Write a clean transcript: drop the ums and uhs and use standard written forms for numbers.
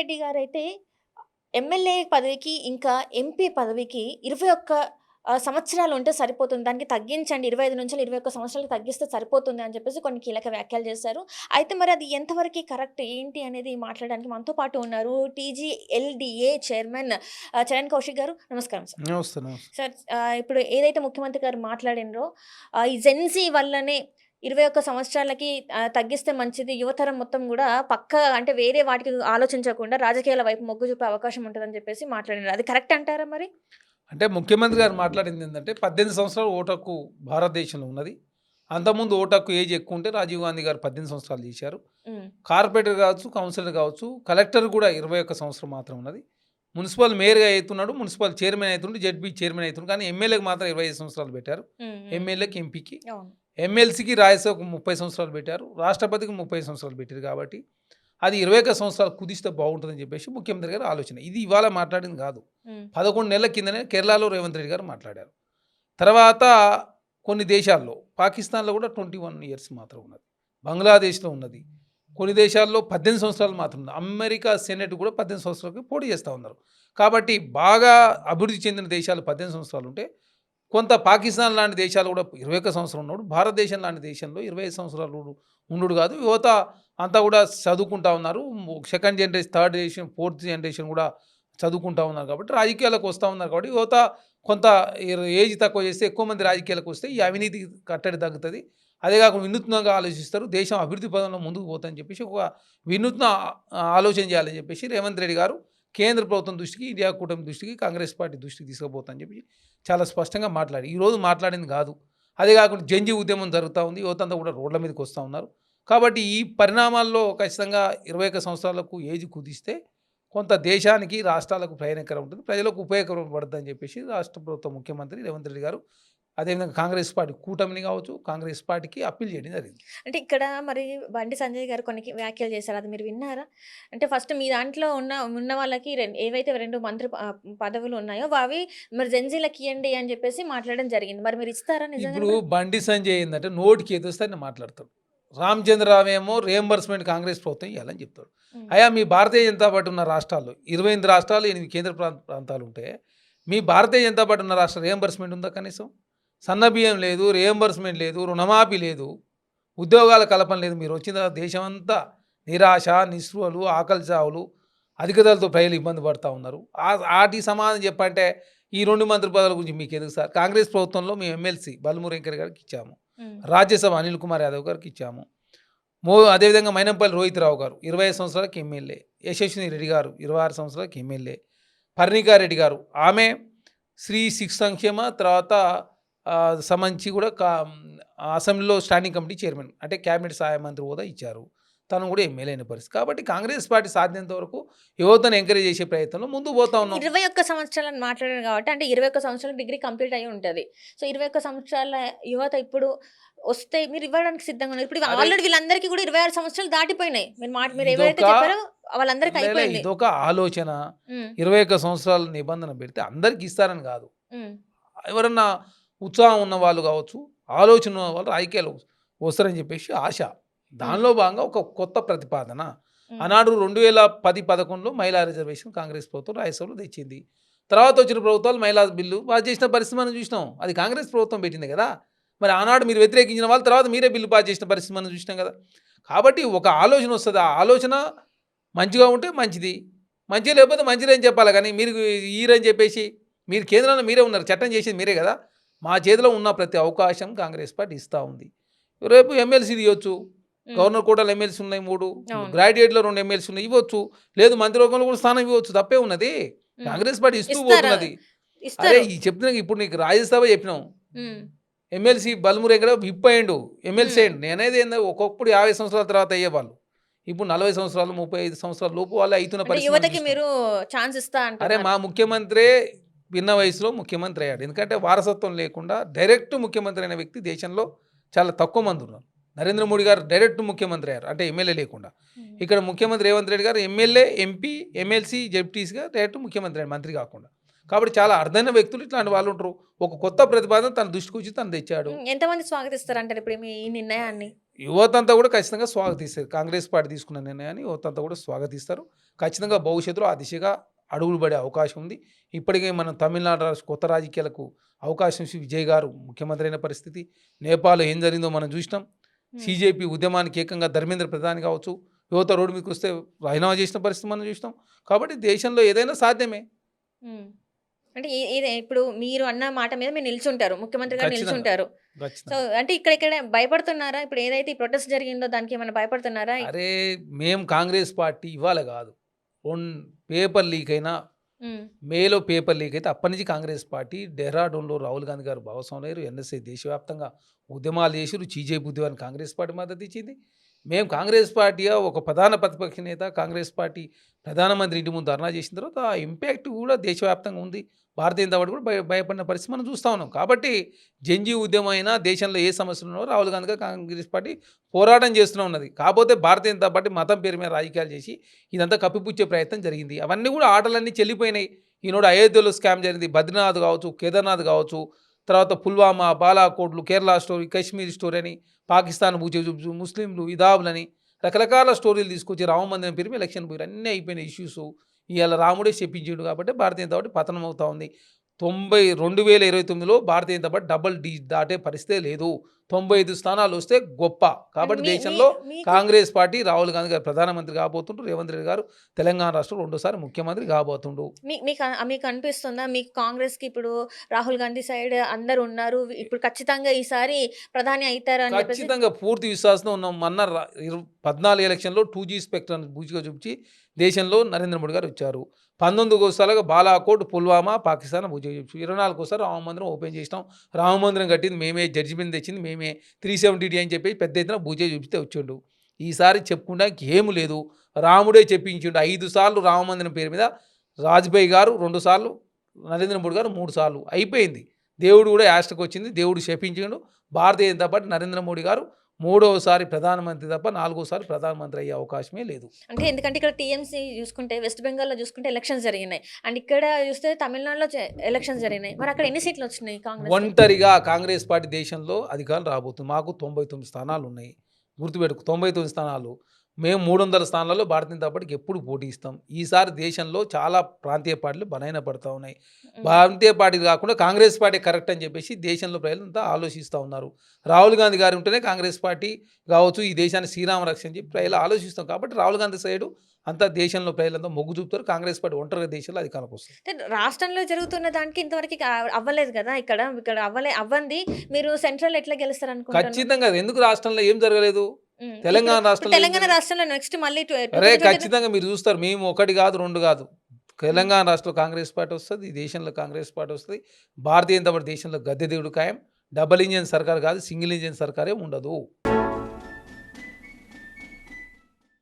Reddy గారైతే MLA పదవికి, ఇంకా MP పదవికి 21 సంవత్సరాలు ఉంటే సరిపోతుంది. దానికి తగ్గించండి. 25 నుంచి 21 సంవత్సరాలకు తగ్గిస్తే సరిపోతుంది అని చెప్పేసి కొన్ని కీలక వ్యాఖ్యలు చేశారు. అయితే మరి అది ఎంతవరకి కరెక్ట్ ఏంటి అనేది మాట్లాడడానికి మనతో పాటు ఉన్నారు. టీజీఎల్‌డీఏ చైర్మన్ చరణ్ కౌశిక్ గారు. నమస్కారం సార్. నమస్తే. నమస్తే. సార్ ఇప్పుడు ఏదైతే ముఖ్యమంత్రి గారు మాట్లాడినరో ఈ జెన్‌జీ వల్లనే 21 సంవత్సరాలకి తగ్గిస్తే మంచిది. యువతరం మొత్తం గూడా అంటే వేరే వాటికి ఆలోచించకుండా రాజకీయాల వైపు మొగ్గు చూపే అవకాశం ఉంటదని జెప్పేసి మాట్లాడినారు. అది కరెక్ట్ అంటారా మరి? అంటే ముఖ్యమంత్రి గారు మాట్లాడిందేందంటే 18 సంవత్సరాలు ఓటు హక్కు భారతదేశంలో ఉన్నది. అంతకుముందు ఓటు హక్కు ఏజ్ ఎక్కువ ఉంటే రాజీవ్ గాంధీ గారు 18 సంవత్సరాలు చేశారు. హ్మ్. కార్పొరేటర్ కావచ్చు, కౌన్సిలర్ కావచ్చు, కలెక్టర్ కూడా 21 సంవత్సరం మాత్రం ఉన్నది. మున్సిపల్ మేయర్‌గా అయితున్నాడు, మున్సిపల్ చైర్మన్ అయితుండు, జెడ్పీ చైర్మన్ అయితుండు. కానీ ఎమ్మెల్యేకి మాత్రం 25 సంవత్సరాలు పెట్టారు. హ్మ్. హ్మ్. ఎమ్మెల్యేకి, ఎంపీకి. అవును. ఎమ్మెల్సీకి, రాజ్యసభకు 30 సంవత్సరాలు పెట్టారు. రాష్ట్రపతికి 30 సంవత్సరాలు పెట్టారు కాబట్టి అది 21 సంవత్సరాలు కుదిస్తే బాగుంటుందని చెప్పేసి ముఖ్యమంత్రి గారు ఆలోచన. ఇది ఇవాళ మాట్లాడింది కాదు. హ్మ్. 11 నెలల కిందనే కేరళలో రేవంత్ రెడ్డి గారు మాట్లాడారు. తర్వాత కొన్ని దేశాల్లో, పాకిస్తాన్‌లో కూడా 21 ఇయర్స్ మాత్రం ఉన్నది. బంగ్లాదేశ్‌లో ఉన్నది. కొన్ని దేశాల్లో 18 సంవత్సరాలు మాత్రం ఉంది. అమెరికా సెనెట్ కూడా 18 సంవత్సరాలకి పోటీ చేస్తూ ఉన్నారు. కాబట్టి బాగా అభివృద్ధి చెందిన దేశాలు 18 సంవత్సరాలు ఉంటే, కొంత పాకిస్తాన్ లాంటి దేశాలు కూడా 21 సంవత్సరం ఉన్నాడు. భారతదేశం లాంటి దేశంలో 25 సంవత్సరాలు ఉండుడు కాదు. యువత అంతా కూడా చదువుకుంటా ఉన్నారు. Second generation, third generation, fourth generation కూడా చదువుకుంటా ఉన్నారు కాబట్టి రాజకీయాలకు వస్తూ ఉన్నారు కాబట్టి యువత కొంత ఏజ్ తక్కువ చేస్తే ఎక్కువ మంది రాజకీయాలకు వస్తే ఈ అవినీతి కట్టడి తగ్గుతుంది. అదే కాకుండా వినూత్నంగా ఆలోచిస్తారు. దేశం అభివృద్ధి పదంలో ముందుకు పోతుందని చెప్పేసి ఒక వినూత్న ఆలోచన చేయాలని చెప్పేసి రేవంత్ రెడ్డి గారు కేంద్ర ప్రభుత్వం దృష్టికి, ఇండియా కూటమి దృష్టికి, కాంగ్రెస్ పార్టీ దృష్టికి తీసుకుపోతామని చెప్పి చాలా స్పష్టంగా మాట్లాడి, ఈరోజు మాట్లాడింది కాదు. అదే కాకుండా జంజీ ఉద్యమం జరుగుతూ ఉంది. యువత అంతా కూడా రోడ్ల మీదకి వస్తూ ఉన్నారు. కాబట్టి ఈ పరిణామాల్లో ఖచ్చితంగా 21 సంవత్సరాలకు ఏజ్ కుదిస్తే కొంత దేశానికి, రాష్ట్రాలకు ప్రయోజనకరం ఉంటుంది, ప్రజలకు ఉపయోగపడుతుందని చెప్పేసి రాష్ట్ర ప్రభుత్వ ముఖ్యమంత్రి రేవంత్ రెడ్డి గారు, అదేవిధంగా కాంగ్రెస్ పార్టీ కూటమిని కావచ్చు, కాంగ్రెస్ పార్టీకి అప్పీల్ చేయడం జరిగింది. అంటే ఇక్కడ మరి బండి సంజయ్ గారు కొన్ని వ్యాఖ్యలు చేశారు. అది మీరు విన్నారా? అంటే ఫస్ట్ మీ దాంట్లో ఉన్న వాళ్ళకి ఏవైతే 2 మంత్రి పదవులు ఉన్నాయో అవి మరి జెన్‌జీలకి ఇయ్యండి అని చెప్పేసి మాట్లాడడం జరిగింది. మరి మీరు ఇస్తారా నిజంగానే ఇప్పుడు మరి? బండి సంజయ్ ఏంటంటే నోటికి ఏదొస్తే ఆయన మాట్లాడతాడు. రామచంద్రరావు ఏమో రియంబర్స్మెంట్ కాంగ్రెస్ ప్రభుత్వం ఇవ్వాలని చెప్తాడు. హ్మ్. అయ్యా, మీ భారతీయ జనతా పార్టీ ఉన్న రాష్ట్రాల్లో 28 రాష్ట్రాలు, 8 కేంద్ర ప్రాంతాలు ఉంటే మీ భారతీయ జనతా పార్టీ ఉన్న రాష్ట్ర రియంబర్స్మెంట్ ఉందా కనీసం? సన్నబియ్యం లేదు, రియంబర్స్మెంట్ లేదు, రుణమాఫీ లేదు, ఉద్యోగాల కల్పన లేదు. మీరు వచ్చిన దేశమంతా నిరాశ, నిస్పృహలు, ఆకలి చావులు, అధిక ధరలతో ప్రజలు ఇబ్బంది పడుతూ ఉన్నారు. ఆటి సమాధానం చెప్పంటే ఈ 2 మంత్రి పదవుల గురించి మీకు ఎందుకు సార్? కాంగ్రెస్ ప్రభుత్వంలో మేము ఎమ్మెల్సీ బల్మూరి వెంకయ్య గారికి ఇచ్చాము, హ్మ్. రాజ్యసభ అనిల్ కుమార్ యాదవ్ గారికి ఇచ్చాము, అదేవిధంగా మైనంపల్లి రోహిత్ రావు గారు 25 సంవత్సరాలకి ఎమ్మెల్యే, యశస్విని రెడ్డి గారు 26 సంవత్సరాలకి ఎమ్మెల్యే, పర్ణికారెడ్డి గారు ఆమె శ్రీ శిశు సంక్షేమ, తర్వాత సంబంధించి కూడా అసెంబ్లీలో స్టాండింగ్ కమిటీ చైర్మన్, అంటే క్యాబినెట్ సహాయ మంత్రి హోదా ఇచ్చారు. తను కూడా ఎమ్మెల్యే అయిన పరిస్థితి. కాబట్టి కాంగ్రెస్ పార్టీ సాధ్యంత వరకు యువతను ఎంకరేజ్ చేసే ప్రయత్నంలో ముందుకు పోతా ఉన్నాం. 21 సంవత్సరాలని మాట్లాడారు కాబట్టి అంటే 21 సంవత్సరాలు డిగ్రీ కంప్లీట్ అయ్యి ఉంటది. సో, 21 సంవత్సరాల యువత ఇప్పుడు వస్తే మీరు ఇవ్వడానికి సిద్ధంగా ఉన్నారు. ఇప్పుడు అదే ఆల్రెడీ వీళ్ళందరికీ కూడా 26 సంవత్సరాలు దాటిపోయినాయి. మీరు ఎవరైతే ఇదొక చెప్పారో వాళ్ళందరికీ అయిపోయింది. ఇదొక ఆలోచన. హ్మ్. 21 సంవత్సరాల నిబంధన పెడితే అందరికి ఇస్తారని కాదు. హ్మ్. ఎవరన్నా ఉత్సాహం ఉన్న వాళ్ళు కావచ్చు, ఆలోచన ఉన్న వాళ్ళు రాజకీయాలు వస్తారని చెప్పేసి ఆశ. హ్మ్. దానిలో భాగంగా ఒక కొత్త ప్రతిపాదన హ్మ్. ఆనాడు 2010-11లో మహిళా రిజర్వేషన్ కాంగ్రెస్ ప్రభుత్వం రాజ్యసభలో తెచ్చింది. తర్వాత వచ్చిన ప్రభుత్వాలు మహిళా బిల్లు పాస్ చేసిన పరిస్థితి మనం చూసినాం. అది కాంగ్రెస్ ప్రభుత్వం పెట్టింది కదా. మరి ఆనాడు మీరు వ్యతిరేకించిన వాళ్ళు తర్వాత మీరే బిల్లు పాస్ చేసిన పరిస్థితి మనం చూసినాం కదా. కాబట్టి ఒక ఆలోచన వస్తుంది. ఆ ఆలోచన మంచిగా ఉంటే మంచిది, మంచిగా లేకపోతే మంచిదని చెప్పాలి. కానీ మీరు ఈరని చెప్పేసి మీరు కేంద్రంలో మీరే ఉన్నారు, చట్టం చేసేది మీరే కదా. మా చేతిలో ఉన్న ప్రతి అవకాశం కాంగ్రెస్ పార్టీ ఇస్తూ ఉంది. రేపు ఎమ్మెల్సీ ఇవ్వచ్చు, హ్మ్. గవర్నర్ కోటాలో ఎమ్మెల్సీ ఉన్నాయి 3, అవును. గ్రాడ్యుయేట్లో 2 ఎమ్మెల్సీ ఉన్నాయి, ఇవ్వచ్చు. లేదు మంత్రివర్గంలో కూడా స్థానం ఇవ్వచ్చు, తప్పే ఉన్నది. హ్మ్. కాంగ్రెస్ పార్టీ ఇస్తూ ఇస్తారా? పోతున్నది. అరే ఇస్తారు. ఈ చెప్తున్నా, ఇప్పుడు నీకు రాజ్యసభ చెప్పినాం, హ్మ్. ఎమ్మెల్సీ బల్మురు ఎక్కడ విప్ అయ్యిండు, ఎమ్మెల్సీ హ్మ్. అయ్యిండు. నేనేది ఏందో ఒకప్పుడు 50 సంవత్సరాల తర్వాత అయ్యేవాళ్ళు, ఇప్పుడు 40 సంవత్సరాలు, 35 సంవత్సరాల లోపు వాళ్ళు అవుతున్న అంటే పరిస్థితి మనం యువతకి చూసినాం. మీరు ఛాన్స్ ఇస్తా అరే అంటున్నారు. మా ముఖ్యమంత్రే భిన్న వయసులో ముఖ్యమంత్రి అయ్యాడు. ఎందుకంటే వారసత్వం లేకుండా డైరెక్ట్ ముఖ్యమంత్రి అయిన వ్యక్తి దేశంలో చాలా తక్కువ మంది ఉన్నారు. నరేంద్ర మోడీ గారు డైరెక్ట్ ముఖ్యమంత్రి అయ్యారు, అంటే ఎమ్మెల్యే లేకుండా. హ్మ్. ఇక్కడ ముఖ్యమంత్రి రేవంత్ రెడ్డి గారు ఎమ్మెల్యే, ఎంపీ, ఎమ్మెల్సీ, జెడ్పీటీసీగా డైరెక్ట్ ముఖ్యమంత్రి అయ్యారు, మంత్రి కాకుండా. కాబట్టి చాలా అర్థమైన వ్యక్తులు ఇట్లాంటి వాళ్ళు ఉంటారు. ఒక కొత్త ప్రతిపాదన తన దృష్టికి వచ్చి తను తెచ్చాడు. ఎంతమంది స్వాగతిస్తారంటారు ఇప్పుడు మీ ఈ నిర్ణయాన్ని? యువతంతా కూడా ఖచ్చితంగా స్వాగతిస్తారు. కాంగ్రెస్ పార్టీ తీసుకున్న నిర్ణయాన్ని యువతంతా కూడా స్వాగతిస్తారు. ఖచ్చితంగా భవిష్యత్తులో ఆ దిశగా అడుగులు పడే అవకాశం ఉంది. ఇప్పటికే మనం తమిళనాడు కొత్త రాజకీయాలకు అవకాశం ఇచ్చి విజయ్ గారు ముఖ్యమంత్రి అయిన పరిస్థితి. నేపాల్లో ఏం జరిగిందో మనం చూసినాం. సీజేపీ ఉద్యమానికి ఏకంగా ధర్మేంద్ర ప్రధాని కావచ్చు, యువత రోడ్డు మీదకి వస్తే రాజీనామా చేసిన పరిస్థితి మనం చూసినాం. కాబట్టి దేశంలో ఏదైనా సాధ్యమే. హ్మ్. అంటే ఇదే ఇప్పుడు మీరు అన్న మాట మీద మీరు నిల్చుంటారు. ముఖ్యమంత్రి గారు ఖచ్చితంగా. నిల్చుంటారు. సో, ఖచ్చితంగా. అంటే ఇక్కడ భయపడుతున్నారా? ఇప్పుడు ఏదైతే ఈ ప్రొటెస్ట్ జరిగిందో దానికేమన్నా భయపడుతున్నారా? అరే మేము కాంగ్రెస్ పార్టీ ఇవాళ కాదు. ఒన్ పేపర్ లీక్ అయినా హ్మ్. మేలో పేపర్ లీక్ అయితే అప్పటి నుంచి కాంగ్రెస్ పార్టీ డెహ్రాడూన్లో రాహుల్ గాంధీ గారు భాగస్వామ్యం అయ్యారు. ఎన్ఎస్ఐ దేశవ్యాప్తంగా ఉద్యమాలు చేసారు. చీజేపీ ఉద్యమానికి కాంగ్రెస్ పార్టీ మద్దతు ఇచ్చింది. మేము కాంగ్రెస్ పార్టీ ఒక ప్రధాన ప్రతిపక్ష నేత కాంగ్రెస్ పార్టీ ప్రధానమంత్రి ఇంటి ముందు ధర్నా చేసిన తర్వాత ఆ ఇంపాక్ట్ కూడా దేశవ్యాప్తంగా ఉంది. భారతీయ జనతా పార్టీ కూడా భయపడిన పరిస్థితి మనం చూస్తూ ఉన్నాం. కాబట్టి జంజీ ఉద్యమం అయినా దేశంలో ఏ సమస్యలు ఉన్నారో రాహుల్ గాంధీ గారు కాంగ్రెస్ పార్టీ పోరాటం చేస్తూనే ఉన్నది. కాకపోతే భారతీయ జనతా పార్టీ మతం పేరు మీద రాజకీయాలు చేసి ఇదంతా కప్పిపుచ్చే ప్రయత్నం జరిగింది. అవన్నీ కూడా ఆటలన్నీ చెల్లిపోయినాయి. ఈనాడు అయోధ్యలో స్కామ్ జరిగింది. బద్రీనాథ్ కావచ్చు, కేదార్నాథ్ కావచ్చు, తర్వాత పుల్వామా, బాలాకోట్లు, కేరళ స్టోరీ, కాశ్మీర్ స్టోరీ అని, పాకిస్తాన్ ముస్లింలు, ఇదాబులని రకరకాల స్టోరీలు తీసుకొచ్చి రామ మందిరం పేరు మీద ఎలక్షన్ పోయారు. అన్నీ అయిపోయిన ఇష్యూస్. ఇవాళ రాముడే చెప్పించాడు కాబట్టి భారతీయ జనతా పార్టీ పతనం అవుతా ఉంది. 2029లో Bharatiya Janata party double D దాటే పరిస్థితే లేదు. 95 స్థానాలు వస్తే గొప్ప. కాబట్టి మీ మీ దేశంలో మీకు కాంగ్రెస్ పార్టీ రాహుల్ గాంధీ గారు ప్రధానమంత్రి కాబోతుండ్రు. రేవంత్ రెడ్డి గారు తెలంగాణ రాష్ట్రం రెండోసారి ముఖ్యమంత్రి కాబోతుండు. మీకు అనిపిస్తుందా? మీకు కాంగ్రెస్‌కి ఇప్పుడు రాహుల్ గాంధీ సైడ్ అందరూ ఉన్నారు. ఇప్పుడు ఖచ్చితంగా ఈసారి ప్రధాని అయితారు అని చెప్పేసి ఖచ్చితంగా పూర్తి విశ్వాసంతో ఉన్నాం. మొన్న 14 ఎలక్షన్లో 2G స్పెక్ట్రమ్ బూచిగా చూపించి దేశంలో నరేంద్ర మోడీ గారు వచ్చారు. 19 బాలాకోట్, పుల్వామా, పాకిస్తాన్ బూచిగా చూపించి 24 రామ మందిరం ఓపెన్ చేసినాం. రామ మందిరం కట్టింది మేమే, జడ్జిమెంట్ తెచ్చింది మేమే, 370D అని చెప్పి పెద్ద ఎత్తున బూచిగా చూపిస్తే వచ్చిండు. ఈసారి చెప్పుకోవడానికి ఏమి లేదు. రాముడే చెప్పించిండు. 5 సార్లు రామ మందిరం పేరు మీద వాజ్పేయి గారు, 2 సార్లు నరేంద్ర మోడీ గారు, 3 సార్లు అయిపోయింది. దేవుడు కూడా యాస్ట్కి వచ్చింది. దేవుడు శపించిండు. భారతీయ జనతా పార్టీ నరేంద్ర మోడీ గారు మూడవసారి ప్రధానమంత్రి తప్ప నాలుగోసారి ప్రధానమంత్రి అయ్యే అవకాశమే లేదు. అంటే ఎందుకంటే ఇక్కడ టీఎంసీ చూసుకుంటే వెస్ట్ బెంగాల్‌లో చూసుకుంటే ఎలక్షన్స్ జరిగినాయి. అండ్ ఇక్కడ చూస్తే తమిళనాడులో ఎలక్షన్స్ జరిగినాయి. మరి అక్కడ ఎన్ని సీట్లు వచ్చినాయి కాంగ్రెస్‌కి? ఒంటరిగా కాంగ్రెస్ పార్టీ దేశంలో అధికారం రాబోతుంది. మాకు 99 స్థానాలు ఉన్నాయి. గుర్తుపెట్టుకో 99 స్థానాలు. మేము 300 స్థానాల్లో భారతీయ జనతా పార్టీకి ఎప్పుడు పోటీ ఇస్తాం. ఈసారి దేశంలో చాలా ప్రాంతీయ పార్టీలు బలహీన పడతా ఉన్నాయి. హ్మ్. ప్రాంతీయ పార్టీలు కాకుండా కాంగ్రెస్ పార్టీ కరెక్ట్ అని చెప్పేసి దేశంలో ప్రజలంతా ఆలోచిస్తూ ఉన్నారు. రాహుల్ గాంధీ గారు ఉంటేనే కాంగ్రెస్ పార్టీ కావచ్చు ఈ దేశాన్ని శ్రీరామ రక్ష అని చెప్పి ప్రజలు ఆలోచిస్తాం. కాబట్టి రాహుల్ గాంధీ సైడు అంతా దేశంలో ప్రజలంతా మొగ్గు చూపుతారు. కాంగ్రెస్ పార్టీ ఒంటరిగా దేశంలో అధికారంలోకి వస్తుంది. అంటే రాష్ట్రంలో జరుగుతున్న దానికి ఇంతవరకు అవ్వలేదు కదా! ఇక్కడ అవ్వంది. మీరు సెంట్రల్ ఎట్లా గెలుస్తారనుకుంటున్నారు? ఖచ్చితంగా ఎందుకు రాష్ట్రంలో ఏం జరగలేదు? హ్మ్. తెలంగాణ ఇప్పుడు రాష్ట్రంలో ఏం తెలంగాణ జరగలేదు? రాష్ట్రంలో నెక్స్ట్ మళ్ళీ అరే 2023 ఖచ్చితంగా మీరు చూస్తారు. మేము 1 కాదు 2 కాదు. తెలంగాణ రాష్ట్రంలో కాంగ్రెస్ పార్టీ వస్తుంది. ఈ దేశంలో కాంగ్రెస్ పార్టీ వస్తుంది. భారతీయ జనతా పార్టీ దేశంలో గద్దె దేవుడు ఖాయం. డబుల్ ఇంజిన్ సర్కార్ కాదు, సింగిల్ ఇంజిన్ సర్కారే ఉండదు.